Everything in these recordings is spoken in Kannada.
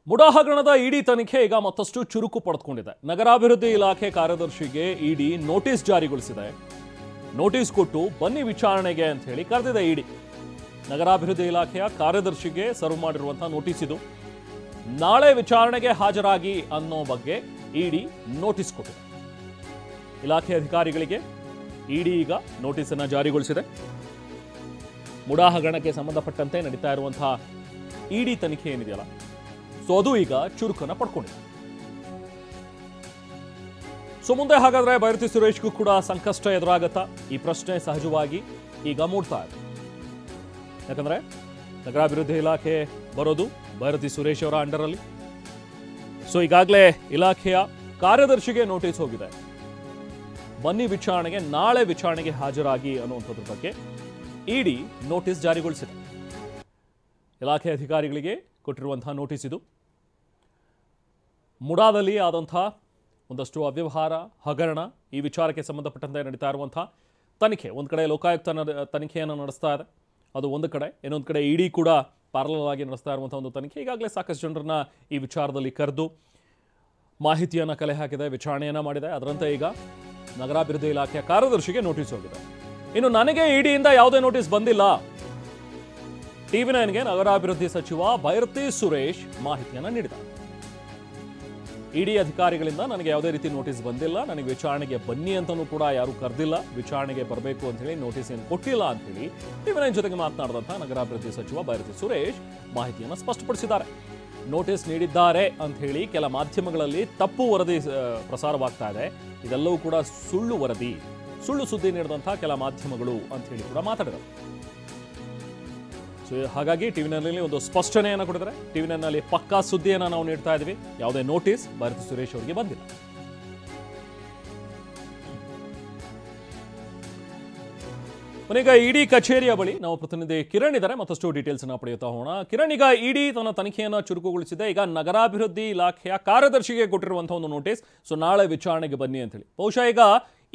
ಮುಡಾ ಹಗರಣದ ಇಡಿ ತನಿಖೆ ಈಗ ಮತ್ತಷ್ಟು ಚುರುಕು ಪಡೆದುಕೊಂಡಿದೆ. ನಗರಾಭಿವೃದ್ಧಿ ಇಲಾಖೆ ಕಾರ್ಯದರ್ಶಿಗೆ ಇಡಿ ನೋಟಿಸ್ ಜಾರಿಗೊಳಿಸಿದೆ. ನೋಟಿಸ್ ಕೊಟ್ಟು ಬನ್ನಿ ವಿಚಾರಣೆಗೆ ಅಂತ ಹೇಳಿ ಕರೆದಿದೆ ಇಡಿ. ನಗರಾಭಿವೃದ್ಧಿ ಇಲಾಖೆಯ ಕಾರ್ಯದರ್ಶಿಗೆ ಸರ್ವ್ ಮಾಡಿರುವಂತಹ ನೋಟಿಸ್ ಇದು. ನಾಳೆ ವಿಚಾರಣೆಗೆ ಹಾಜರಾಗಿ ಅನ್ನೋ ಬಗ್ಗೆ ಇಡಿ ನೋಟಿಸ್ ಕೊಟ್ಟಿದೆ. ಇಲಾಖೆ ಅಧಿಕಾರಿಗಳಿಗೆ ಇಡಿ ಈಗ ನೋಟಿಸ್ ಅನ್ನು ಜಾರಿಗೊಳಿಸಿದೆ. ಮುಡಾ ಹಗರಣಕ್ಕೆ ಸಂಬಂಧಪಟ್ಟಂತೆ ನಡೀತಾ ಇರುವಂತಹ ಇಡಿ ತನಿಖೆ ಏನಿದೆಯಲ್ಲ, ಸೊ ಅದು ಈಗ ಚುರುಕನ್ನು ಪಡ್ಕೊಂಡಿದೆ. ಸೊ ಮುಂದೆ ಹಾಗಾದ್ರೆ ಬೈರತಿ ಸುರೇಶ್ಗೂ ಕೂಡ ಸಂಕಷ್ಟ ಎದುರಾಗತ್ತಾ? ಈ ಪ್ರಶ್ನೆ ಸಹಜವಾಗಿ ಈಗ ಮೂಡ್ತಾ ಇದೆ. ಯಾಕಂದ್ರೆ ನಗರಾಭಿವೃದ್ಧಿ ಇಲಾಖೆ ಬರೋದು ಬೈರತಿ ಸುರೇಶ್ ಅವರ ಅಂಡರ್ ಅಲ್ಲಿ. ಸೊ ಈಗಾಗಲೇ ಇಲಾಖೆಯ ಕಾರ್ಯದರ್ಶಿಗೆ ನೋಟಿಸ್ ಹೋಗಿದೆ. ಬನ್ನಿ ವಿಚಾರಣೆಗೆ, ನಾಳೆ ವಿಚಾರಣೆಗೆ ಹಾಜರಾಗಿ ಅನ್ನುವಂಥದ್ರ ಬಗ್ಗೆ ಇಡಿ ನೋಟಿಸ್ ಜಾರಿಗೊಳಿಸಿದೆ. ಇಲಾಖೆ ಅಧಿಕಾರಿಗಳಿಗೆ ಕೊಟ್ಟಿರುವಂತಹ ನೋಟಿಸ್ ಇದು. ಮುಡಾದಲ್ಲಿ ಆದಂತಹ ಒಂದಷ್ಟು ಅವ್ಯವಹಾರ, ಹಗರಣ, ಈ ವಿಚಾರಕ್ಕೆ ಸಂಬಂಧಪಟ್ಟಂತೆ ನಡೀತಾ ಇರುವಂತಹ ತನಿಖೆ, ಒಂದು ಕಡೆ ಲೋಕಾಯುಕ್ತ ತನಿಖೆಯನ್ನು ನಡೆಸ್ತಾ ಇದೆ, ಅದು ಒಂದು ಕಡೆ. ಇನ್ನೊಂದು ಕಡೆ ಇಡಿ ಕೂಡ ಪ್ಯಾರಲಲ್ ಆಗಿ ನಡೆಸ್ತಾ ಇರುವಂತಹ ಒಂದು ತನಿಖೆ. ಈಗಾಗಲೇ ಸಾಕಷ್ಟು ಜನರನ್ನ ಈ ವಿಚಾರದಲ್ಲಿ ಕರೆದು ಮಾಹಿತಿಯನ್ನು ಕಲೆ ಹಾಕಿದೆ, ವಿಚಾರಣೆಯನ್ನು ಮಾಡಿದೆ. ಅದರಂತೆ ಈಗ ನಗರಾಭಿವೃದ್ಧಿ ಇಲಾಖೆಯ ಕಾರ್ಯದರ್ಶಿಗೆ ನೋಟಿಸ್ ಹೋಗಿದೆ. ಇನ್ನು ನನಗೆ ಇಡಿಯಿಂದ ಯಾವುದೇ ನೋಟಿಸ್ ಬಂದಿಲ್ಲ. TV9ಗೆ ನಗರಾಭಿವೃದ್ಧಿ ಸಚಿವ ಬೈರತಿ ಸುರೇಶ್ ಮಾಹಿತಿಯನ್ನು ನೀಡಿದ್ದಾರೆ. ಇಡಿ ಅಧಿಕಾರಿಗಳಿಂದ ನನಗೆ ಯಾವುದೇ ರೀತಿ ನೋಟಿಸ್ ಬಂದಿಲ್ಲ, ನನಗೆ ವಿಚಾರಣೆಗೆ ಬನ್ನಿ ಅಂತಲೂ ಕೂಡ ಯಾರೂ ಕರೆದಿಲ್ಲ, ವಿಚಾರಣೆಗೆ ಬರಬೇಕು ಅಂತ ಹೇಳಿ ನೋಟಿಸ್ ಏನು ಕೊಟ್ಟಿಲ್ಲ ಅಂತ ಹೇಳಿ TV9 ಜೊತೆಗೆ ಮಾತನಾಡಿದಂತಹ ನಗರಾಭಿವೃದ್ಧಿ ಸಚಿವ ಬೈರತಿ ಸುರೇಶ್ ಮಾಹಿತಿಯನ್ನು ಸ್ಪಷ್ಟಪಡಿಸಿದ್ದಾರೆ. ನೋಟಿಸ್ ನೀಡಿದ್ದಾರೆ ಅಂತ ಹೇಳಿ ಕೆಲ ಮಾಧ್ಯಮಗಳಲ್ಲಿ ತಪ್ಪು ವರದಿ ಪ್ರಸಾರವಾಗ್ತಾ ಇದೆ. ಇದೆಲ್ಲವೂ ಕೂಡ ಸುಳ್ಳು ವರದಿ, ಸುಳ್ಳು ಸುದ್ದಿ ನೀಡಿದಂತಹ ಕೆಲ ಮಾಧ್ಯಮಗಳು ಅಂತ ಹೇಳಿ ಕೂಡ ಮಾತಾಡಿದರು. ಸೊ ಹಾಗಾಗಿ TV9ನಲ್ಲಿ ಒಂದು ಸ್ಪಷ್ಟನೆಯನ್ನು ಕೊಟ್ಟಿದ್ದಾರೆ. TV9ನಲ್ಲಿ ಪಕ್ಕಾ ಸುದ್ದಿಯನ್ನು ನಾವು ನೀಡ್ತಾ ಇದ್ವಿ. ಯಾವುದೇ ನೋಟಿಸ್ ಬೈರತಿ ಸುರೇಶ್ ಅವರಿಗೆ ಬಂದಿಲ್ಲ. ಈಗ ಇಡಿ ಕಚೇರಿಯ ಬಳಿ ನಾವು ಪ್ರತಿನಿಧಿ ಕಿರಣ್ ಇದ್ದಾರೆ, ಮತ್ತಷ್ಟು ಡೀಟೇಲ್ಸ್ ಅನ್ನು ಪಡೆಯುತ್ತಾ ಹೋಗೋಣ. ಕಿರಣ್, ಈಗ ಇಡಿ ತನ್ನ ತನಿಖೆಯನ್ನು ಚುರುಕುಗೊಳಿಸಿದೆ. ಈಗ ನಗರಾಭಿವೃದ್ಧಿ ಇಲಾಖೆಯ ಕಾರ್ಯದರ್ಶಿಗೆ ಕೊಟ್ಟಿರುವಂತಹ ಒಂದು ನೋಟಿಸ್, ಸೊ ನಾಳೆ ವಿಚಾರಣೆಗೆ ಬನ್ನಿ ಅಂತ ಹೇಳಿ. ಬಹುಶಃ ಈಗ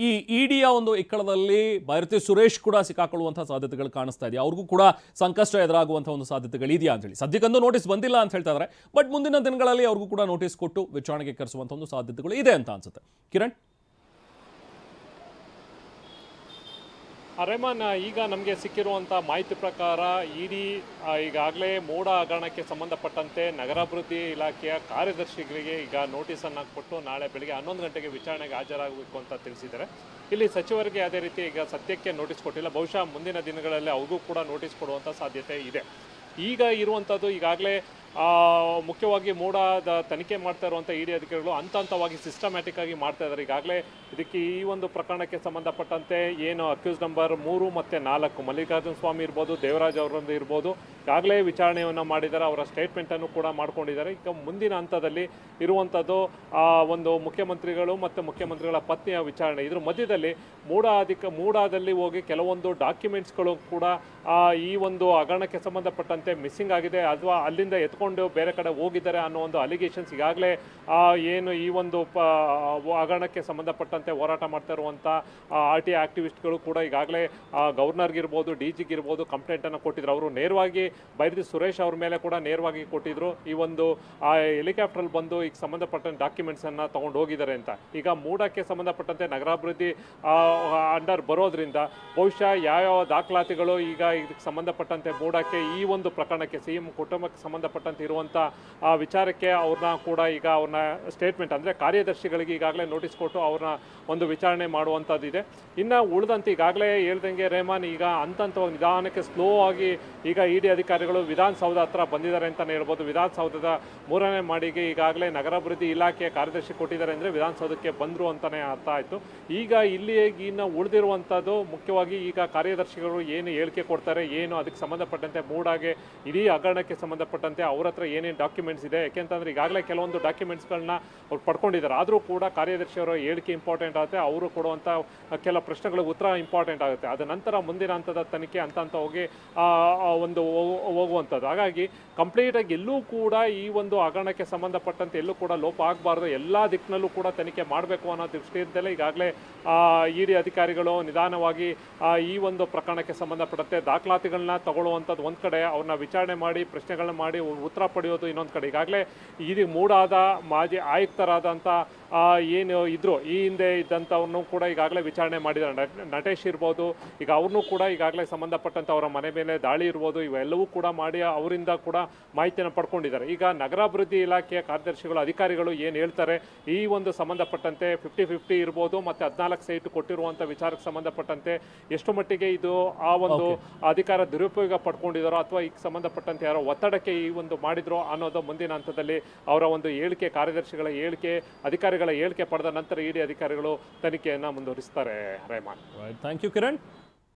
ಈ ಇಡಿಯ ಒಂದು ಇಕ್ಕಳದಲ್ಲಿ ಬೈರತಿ ಸುರೇಶ್ ಕೂಡ ಸಿಕ್ಕಾಕೊಳ್ಳುವಂತಹ ಸಾಧ್ಯತೆಗಳು ಕಾಣಿಸ್ತಾ ಇದೆಯಾ? ಅವ್ರಿಗೂ ಕೂಡ ಸಂಕಷ್ಟ ಎದುರಾಗುವಂತಹ ಒಂದು ಸಾಧ್ಯತೆಗಳು ಇದೆಯಾ ಅಂತ ಹೇಳಿ. ಸದ್ಯಕ್ಕಂತೂ ನೋಟಿಸ್ ಬಂದಿಲ್ಲ ಅಂತ ಹೇಳ್ತಾ ಇದ್ದಾರೆ, ಬಟ್ ಮುಂದಿನ ದಿನಗಳಲ್ಲಿ ಅವ್ರಿಗೂ ಕೂಡ ನೋಟಿಸ್ ಕೊಟ್ಟು ವಿಚಾರಣೆಗೆ ಕರೆಸುವಂತಹ ಒಂದು ಸಾಧ್ಯತೆಗಳು ಇದೆ ಅಂತ ಅನ್ಸುತ್ತೆ. ಕಿರಣ್, ರೆಹಮಾನ್, ಈಗ ನಮಗೆ ಸಿಕ್ಕಿರುವಂಥ ಮಾಹಿತಿ ಪ್ರಕಾರ ಇಡಿ ಈಗಾಗಲೇ ಮೋಡ ಹಗರಣಕ್ಕೆ ಸಂಬಂಧಪಟ್ಟಂತೆ ನಗರಾಭಿವೃದ್ಧಿ ಇಲಾಖೆಯ ಕಾರ್ಯದರ್ಶಿಗಳಿಗೆ ಈಗ ನೋಟಿಸನ್ನು ಕೊಟ್ಟು ನಾಳೆ ಬೆಳಗ್ಗೆ 11 ಗಂಟೆಗೆ ವಿಚಾರಣೆಗೆ ಹಾಜರಾಗಬೇಕು ಅಂತ ತಿಳಿಸಿದ್ದಾರೆ. ಇಲ್ಲಿ ಸಚಿವರಿಗೆ ಅದೇ ರೀತಿ ಈಗ ಸದ್ಯಕ್ಕೆ ನೋಟಿಸ್ ಕೊಟ್ಟಿಲ್ಲ. ಬಹುಶಃ ಮುಂದಿನ ದಿನಗಳಲ್ಲಿ ಅವ್ರಿಗೂ ಕೂಡ ನೋಟಿಸ್ ಕೊಡುವಂಥ ಸಾಧ್ಯತೆ ಇದೆ. ಈಗ ಇರುವಂಥದ್ದು ಈಗಾಗಲೇ ಮುಖ್ಯವಾಗಿ ಮೋಡದ ತನಿಖೆ ಮಾಡ್ತಾ ಇರುವಂಥ ಇಡಿ ಅಧಿಕಾರಿಗಳು ಹಂತವಾಗಿ ಸಿಸ್ಟಮ್ಯಾಟಿಕ್ ಆಗಿ ಮಾಡ್ತಾ ಇದ್ದಾರೆ. ಈಗಾಗಲೇ ಇದಕ್ಕೆ ಈ ಒಂದು ಪ್ರಕರಣಕ್ಕೆ ಸಂಬಂಧಪಟ್ಟಂತೆ ಏನು ಅಕ್ಯೂಸ್ ನಂಬರ್ 3 ಮತ್ತು 4 ಮಲ್ಲಿಕಾರ್ಜುನ ಸ್ವಾಮಿ ಇರ್ಬೋದು, ದೇವರಾಜ್ ಅವರದ್ದು ಇರ್ಬೋದು, ಈಗಾಗಲೇ ವಿಚಾರಣೆಯನ್ನು ಮಾಡಿದ್ದಾರೆ. ಅವರ ಸ್ಟೇಟ್ಮೆಂಟನ್ನು ಕೂಡ ಮಾಡ್ಕೊಂಡಿದ್ದಾರೆ. ಈಗ ಮುಂದಿನ ಹಂತದಲ್ಲಿ ಇರುವಂಥದ್ದು ಒಂದು ಮುಖ್ಯಮಂತ್ರಿಗಳು ಮತ್ತು ಮುಖ್ಯಮಂತ್ರಿಗಳ ಪತ್ನಿಯ ವಿಚಾರಣೆ. ಇದ್ರ ಮಧ್ಯದಲ್ಲಿ ಮೂಡಾದಲ್ಲಿ ಹೋಗಿ ಕೆಲವೊಂದು ಡಾಕ್ಯುಮೆಂಟ್ಸ್ಗಳು ಕೂಡ ಈ ಒಂದು ಹಗರಣಕ್ಕೆ ಸಂಬಂಧಪಟ್ಟಂತೆ ಮಿಸ್ಸಿಂಗ್ ಆಗಿದೆ ಅಥವಾ ಅಲ್ಲಿಂದ ಎತ್ಕೊಂಡು ಬೇರೆ ಕಡೆ ಹೋಗಿದ್ದಾರೆ ಅನ್ನೋ ಒಂದು ಅಲಿಗೇಷನ್ಸ್ ಈಗಾಗಲೇ ಏನು ಈ ಒಂದು ಹಗರಣಕ್ಕೆ ಸಂಬಂಧಪಟ್ಟಂತೆ ಹೋರಾಟ ಮಾಡ್ತಾ ಇರುವಂಥ RTI ಆಕ್ಟಿವಿಸ್ಟ್ಗಳು ಕೂಡ ಈಗಾಗಲೇ ಗವರ್ನರ್ಗಿರ್ಬೋದು, DGಗಿರ್ಬೋದು ಕಂಪ್ಲೇಂಟನ್ನು ಕೊಟ್ಟಿದ್ರು. ಅವರು ನೇರವಾಗಿ ಬೈರತಿ ಸುರೇಶ್ ಅವ್ರ ಮೇಲೆ ಕೂಡ ನೇರವಾಗಿ ಕೊಟ್ಟಿದ್ರು. ಈ ಒಂದು ಹೆಲಿಕಾಪ್ಟರ್ ಬಂದು ಈಗ ಸಂಬಂಧಪಟ್ಟಂತೆ ಡಾಕ್ಯುಮೆಂಟ್ಸನ್ನು ತೊಗೊಂಡು ಹೋಗಿದ್ದಾರೆ ಅಂತ. ಈಗ ಮೂಡಕ್ಕೆ ಸಂಬಂಧಪಟ್ಟಂತೆ ನಗರಾಭಿವೃದ್ಧಿ ಅಂಡರ್ ಬರೋದ್ರಿಂದ ಬಹುಶಃ ಯಾವ್ಯಾವ ದಾಖಲಾತಿಗಳು ಈಗ ಇದಕ್ಕೆ ಸಂಬಂಧಪಟ್ಟಂತೆ ಮೂಡಕ್ಕೆ ಈ ಒಂದು ಪ್ರಕರಣಕ್ಕೆ CM ಕುಟುಂಬಕ್ಕೆ ಸಂಬಂಧಪಟ್ಟಂತೆ ಇರುವಂಥ ವಿಚಾರಕ್ಕೆ ಅವ್ರನ್ನ ಕೂಡ ಈಗ ಅವ್ರನ್ನ ಸ್ಟೇಟ್ಮೆಂಟ್ ಅಂದರೆ ಕಾರ್ಯದರ್ಶಿಗಳಿಗೆ ಈಗಾಗಲೇ ನೋಟಿಸ್ ಕೊಟ್ಟು ಅವ್ರನ್ನ ಒಂದು ವಿಚಾರಣೆ ಮಾಡುವಂಥದ್ದಿದೆ. ಇನ್ನು ಉಳಿದಂತೆ ಈಗಾಗಲೇ ಹೇಳ್ದಂಗೆ ರೆಹಮಾನ್, ಈಗ ಹಂತವಾಗಿ ನಿಧಾನಕ್ಕೆ ಸ್ಲೋ ಆಗಿ ಈಗ ಇಡಿ ಅಧಿಕಾರಿಗಳು ವಿಧಾನಸೌಧ ಹತ್ರ ಬಂದಿದ್ದಾರೆ ಅಂತಲೇ ಹೇಳ್ಬೋದು. ವಿಧಾನಸೌಧದ 3ನೇ ಮಾಡಿಗೆ ಈಗಾಗಲೇ ನಗರಾಭಿವೃದ್ಧಿ ಇಲಾಖೆಯ ಕಾರ್ಯದರ್ಶಿ ಕೊಟ್ಟಿದ್ದಾರೆ ಅಂದರೆ ವಿಧಾನಸೌಧಕ್ಕೆ ಬಂದರು ಅಂತಲೇ ಅರ್ಥ ಆಯಿತು. ಈಗ ಇಲ್ಲಿ ಇನ್ನು ಉಳಿದಿರುವಂಥದ್ದು ಮುಖ್ಯವಾಗಿ ಈಗ ಕಾರ್ಯದರ್ಶಿಗಳು ಏನು ಹೇಳಿಕೆ ಕೊಡ್ತಾರೆ, ಏನು ಅದಕ್ಕೆ ಸಂಬಂಧಪಟ್ಟಂತೆ ಮೂಡಾಗೆ ಇಡೀ ಹಗರಣಕ್ಕೆ ಸಂಬಂಧಪಟ್ಟಂತೆ ಅವ್ರ ಹತ್ರ ಏನೇನು ಡಾಕ್ಯುಮೆಂಟ್ಸ್ ಇದೆ, ಯಾಕೆಂತಂದ್ರೆ ಈಗಾಗಲೇ ಕೆಲವೊಂದು ಡಾಕ್ಯುಮೆಂಟ್ಸ್ಗಳನ್ನ ಅವ್ರು ಪಡ್ಕೊಂಡಿದ್ದಾರೆ. ಆದರೂ ಕೂಡ ಕಾರ್ಯದರ್ಶಿಯವರ ಹೇಳಿಕೆ ಇಂಪಾರ್ಟೆಂಟ್ ಆಗುತ್ತೆ, ಅವರು ಕೊಡುವಂಥ ಕೆಲ ಪ್ರಶ್ನೆಗಳಿಗೆ ಉತ್ತರ ಇಂಪಾರ್ಟೆಂಟ್ ಆಗುತ್ತೆ. ಅದ ನಂತರ ಮುಂದಿನ ಹಂತದ ತನಿಖೆ ಅಂತ ಹೋಗಿ ಒಂದು ಹೋಗುವಂಥದ್ದು. ಹಾಗಾಗಿ ಕಂಪ್ಲೀಟಾಗಿ ಎಲ್ಲೂ ಕೂಡ ಈ ಒಂದು ಹಗರಣಕ್ಕೆ ಸಂಬಂಧಪಟ್ಟಂತೆ ಎಲ್ಲೂ ಕೂಡ ಲೋಪ ಆಗಬಾರ್ದು, ಎಲ್ಲ ದಿಕ್ಕಿನಲ್ಲೂ ಕೂಡ ತನಿಖೆ ಮಾಡಬೇಕು ಅನ್ನೋ ದೃಷ್ಟಿಯಿಂದಲೇ ಈಗಾಗಲೇ ಇಡಿ ಅಧಿಕಾರಿಗಳು ನಿಧಾನವಾಗಿ ಈ ಒಂದು ಪ್ರಕರಣಕ್ಕೆ ಸಂಬಂಧಪಟ್ಟಂತೆ ದಾಖಲಾತಿಗಳನ್ನ ತಗೊಳ್ಳುವಂಥದ್ದು ಒಂದು ಕಡೆ, ಅವ್ರನ್ನ ವಿಚಾರಣೆ ಮಾಡಿ ಪ್ರಶ್ನೆಗಳನ್ನ ಮಾಡಿ ಉತ್ತರ ಪಡೆಯೋದು ಇನ್ನೊಂದು ಕಡೆ. ಈಗಾಗಲೇ ಇದು ಮೂಡಾದ ಮಾಜಿ ಆಯುಕ್ತರಾದಂಥ ಏನು ಇದ್ರು ಈ ಹಿಂದೆ ಇದ್ದಂಥವ್ರನ್ನೂ ಕೂಡ ಈಗಾಗಲೇ ವಿಚಾರಣೆ ಮಾಡಿದ್ದಾರೆ. ನಟೇಶ್ ಇರ್ಬೋದು, ಈಗ ಅವ್ರನ್ನೂ ಕೂಡ ಈಗಾಗಲೇ ಸಂಬಂಧಪಟ್ಟಂಥ ಅವರ ಮನೆ ಮೇಲೆ ದಾಳಿ ಇರ್ಬೋದು, ಇವೆಲ್ಲವೂ ಕೂಡ ಮಾಡಿ ಅವರಿಂದ ಕೂಡ ಮಾಹಿತಿಯನ್ನು ಪಡ್ಕೊಂಡಿದ್ದಾರೆ. ಈಗ ನಗರಾಭಿವೃದ್ಧಿ ಇಲಾಖೆಯ ಕಾರ್ಯದರ್ಶಿಗಳು ಅಧಿಕಾರಿಗಳು ಏನು ಹೇಳ್ತಾರೆ ಈ ಒಂದು ಸಂಬಂಧಪಟ್ಟಂತೆ 50-50 ಇರ್ಬೋದು, ಮತ್ತು 14 ಸೈಟ್ ಕೊಟ್ಟಿರುವಂಥ ವಿಚಾರಕ್ಕೆ ಸಂಬಂಧಪಟ್ಟಂತೆ ಎಷ್ಟು ಮಟ್ಟಿಗೆ ಇದು ಆ ಒಂದು ಅಧಿಕಾರ ದುರುಪಯೋಗ ಪಡ್ಕೊಂಡಿದ್ದಾರೋ ಅಥವಾ ಈಗ ಸಂಬಂಧಪಟ್ಟಂತೆ ಯಾರೋ ಒತ್ತಡಕ್ಕೆ ಈ ಒಂದು ಮಾಡಿದ್ರು ಅನ್ನೋದು ಮುಂದಿನ ಹಂತದಲ್ಲಿ ಅವರ ಒಂದು ಹೇಳಿಕೆ, ಕಾರ್ಯದರ್ಶಿಗಳ ಹೇಳಿಕೆ, ಅಧಿಕಾರಿಗಳ ಹೇಳಿಕೆ ಪಡೆದ ನಂತರ ಇಡಿ ಅಧಿಕಾರಿಗಳು ತನಿಖೆಯನ್ನು ಮುಂದುವರಿಸ್ತಾರೆ. Rehman, thank you Kiran.